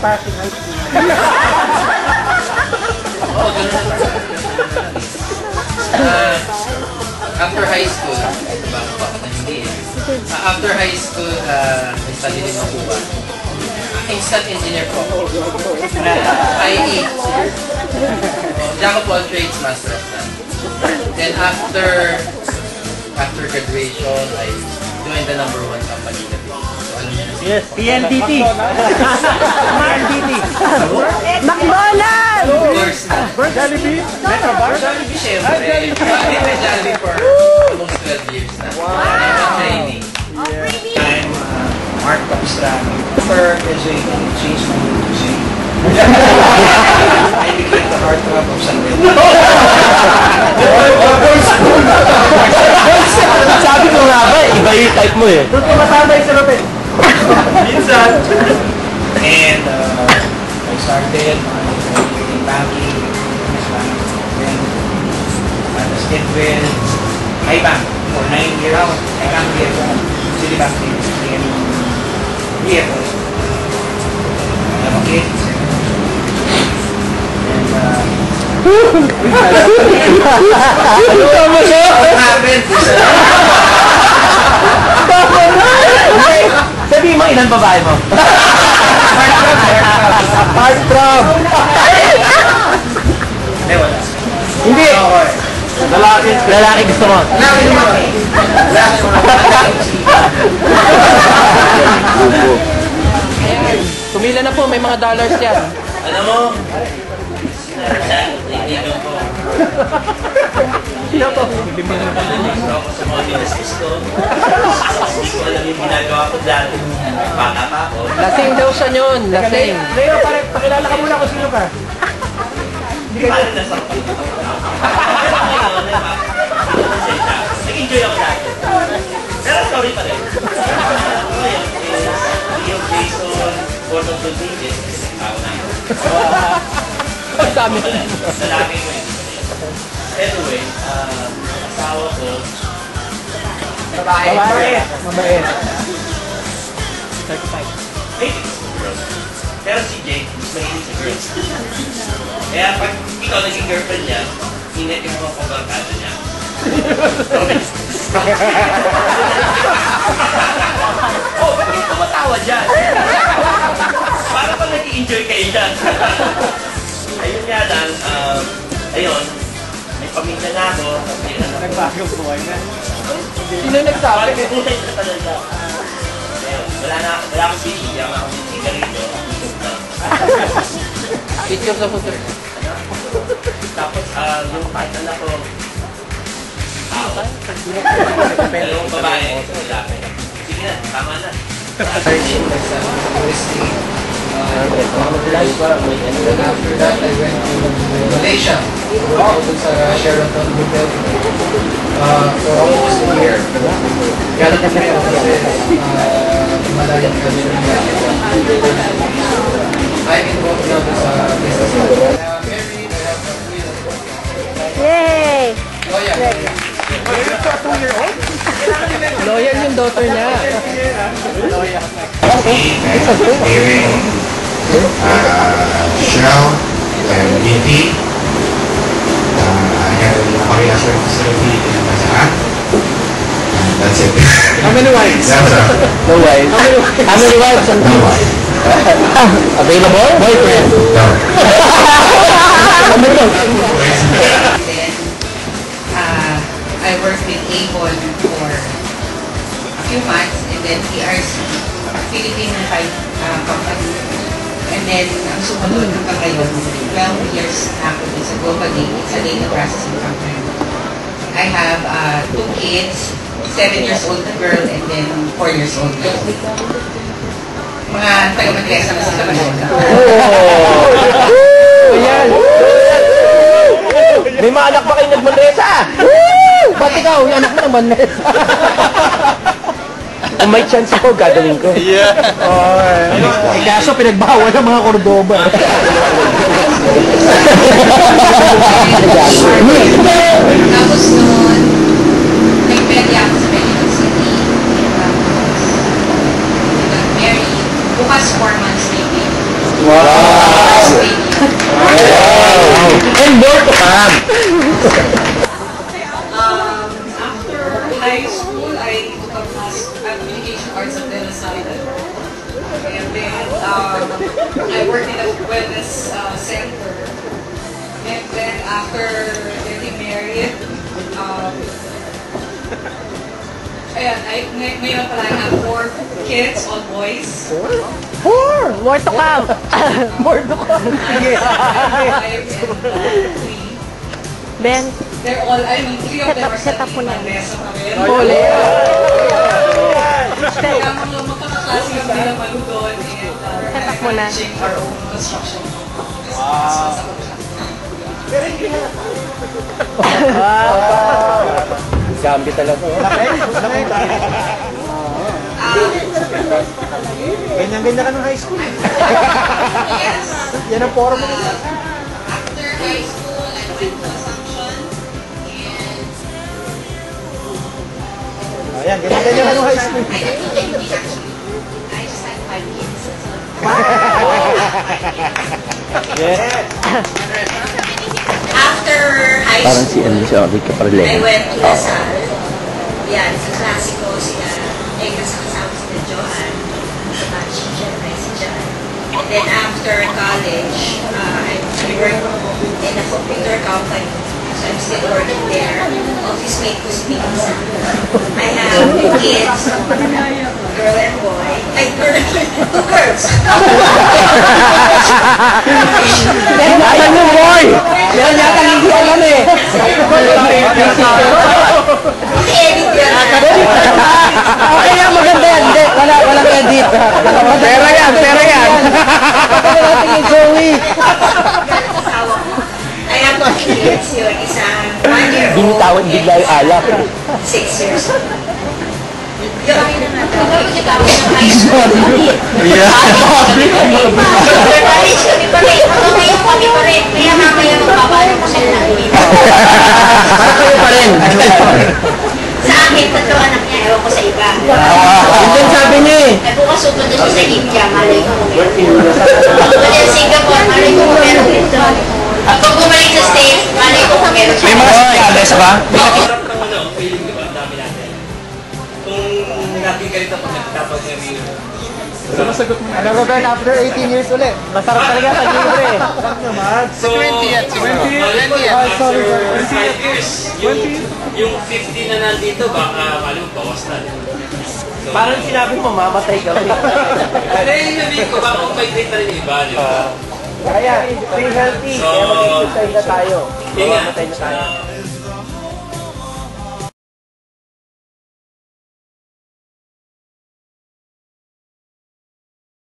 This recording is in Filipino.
passing high school. Oo, ganun na. After high school, after high school, nag-study din makuha. Instant engineer po. IE. Jack of all trades, master of none. Then after graduation, I joined the #1 company. Yes, PLDT. PLDT. McDonald's! Of course na. Jollibee? Metrobar? Jollibee, syempre. Jollibee for almost 12 years na. Wow! Training. I'm Mark Capistrano. After graduating, I changed my name to Zay. I became the heartthrob of San Pedro. Sabi ko nga ba, iba yung type mo eh. Doon tumatambay sa lupit. Minsan. And I started in banking, business bank, then I stayed with iBank for 9 years. I came here to Citibank in BFO. I have a kid. What happened? Sabihin mo, ilan babae mo? Heartthrob! Hindi, wala. Hindi! Lalaki gusto mo. Tumila na po, may mga dollars yan. Alam mo, naiinom ko. Sino to? Ako sa mga binasis ko. Hindi ko alam yung ginagawa ko dati. Bata pa ako. Lasing daw siya yun, lasing. Leo, pakilala ka muna kung sino ka. Parang nasa nag-enjoy ako dati. Pero sorry pa rin. Ngayon, Leo Jason, Gordon Rodriguez, tao na. Ang dami. Lalaki ko yun. Anyway, asawa ko. Babae. Mabait. Pero si Jake, mas mahilig sa girls. Kaya pag ikaw naging girlfriend niya, init yung mga pagbarkada niya. Oh, ba't kayo tumatawa dyan? Para pag nag-i-enjoy kayo dyan. Ayun nga lang, ayun, may pamilya na ako. Nagbagong buhay na. Sino nagsabi? Buhay na talaga. Ayun, wala akong bibigyan, wala akong sigarilyo. Picture sa puso. Tapos, yung partner ako, yung babae, lalaki. Sige na, tama na. Searching as a touristy. Then after that, I went to Malaysia. Sa Sheraton Hotel. For almost a year. Kaya kasi Malayan culture. I'm involved now sa business. Married, I have a 3 Yay! Oh yeah. Loyal yung daughter niya. Hearing Shell and BT. I have a Korean facility in Bataan. That's it. How many wives? No wives. How many wives? No wife. Available? Boyfriend? No. I worked with ABOL for a few months, and then PRC, Philippine Pipe Company. And then, ang sumunod hanggang ngayon, 12 years na ako sa Global Day. It's a data processing company. I have 2 kids, 7 years old na girl, and then 4 years old girl. Mga taga-Manresa na sila Manresa. Ayan! May mga anak ba kayo nag-Manresa? Ba't ikaw? Yung anak mo nag-Manresa? Kung may chance ako, gagawin ko. Yeah. Eh, kaso pinagbawal ang mga Cordoba. Tapos noon, nag-pwede ako sa Medical City. Tapos, married. Bukas 4 months na yung baby. Wow! Ma'am! After high school, I took a class at Communication Arts at De La Salle. And then I worked in a wellness center. And then after getting married, ngayon pala I have 4 kids, all boys. More to come! More to come! 5 and 3. Ben, They're all, I mean, 3 of them are set up studying mo na. Mesa pa rin. Ole! Kaya mga magkakaklase lang din naman doon and Set up mo na. managing our own construction. Wow! Gambi talaga. Ganyan-ganyan ka ng high school. Yes! Yan ang forum mo. After high school, I went to Assumption and Ayan, ganyan-ganyan ka ng high school. I didn't do anything actually. I just had 5 kids. After high Parang si ano siya, Rick I Caparelli. went to Lasal. Yan, sa klasiko sila. Eh, kasama sila Johan. Si syempre si John. And then after college, I worked in a computer company. So I'm still working there. Office mate ko si Minsa. I have 2 kids, girl and boy. Ay, girl, 2 girls. Alam mo, boy! meron yata hindi alam eh. Edit yan. Okay yan, maganda yan. Hindi, walang edit. Pera yan, pera yan! Pagkakala natin yung Joey. Asawa ko. I have 2 kids yun. Isang 1-year-old. Binitawan bigla yung alak. 6 years old. Yung kami na natin. Pagkakawin ng high school. College kami pa rin. Hanggang ngayon kami pa rin. Kaya mamaya magpapalang ko sila ng Kayo pa rin. Sa akin, 3 anak niya. Ewan ko sa iba. Yun din sabi niya eh. Eh bukas supunod siya sa India. Malay ko kung meron. Pupunod siya sa Singapore. Malay ko kung meron dito. Pag bumalik sa States, malay ko kung meron siya. May mga sinyales ba? Hirap ng ano, feeling diba? Ang dami natin. Kung lagi ganito pag nagtapag ng review. Never burn after 18 years ulit. Masarap talaga sa libre. So, 20th. sorry. 5 years. Yung 50 na nandito, baka malam bawas na. So, Parang sinabi mo, mamatay kami. Pero yung sabihin ko, baka mag-migrate na rin yung iba, di ba? Kaya, stay healthy. So, Kaya mag-exercise na tayo. Yun nga. Mamatay na tayo.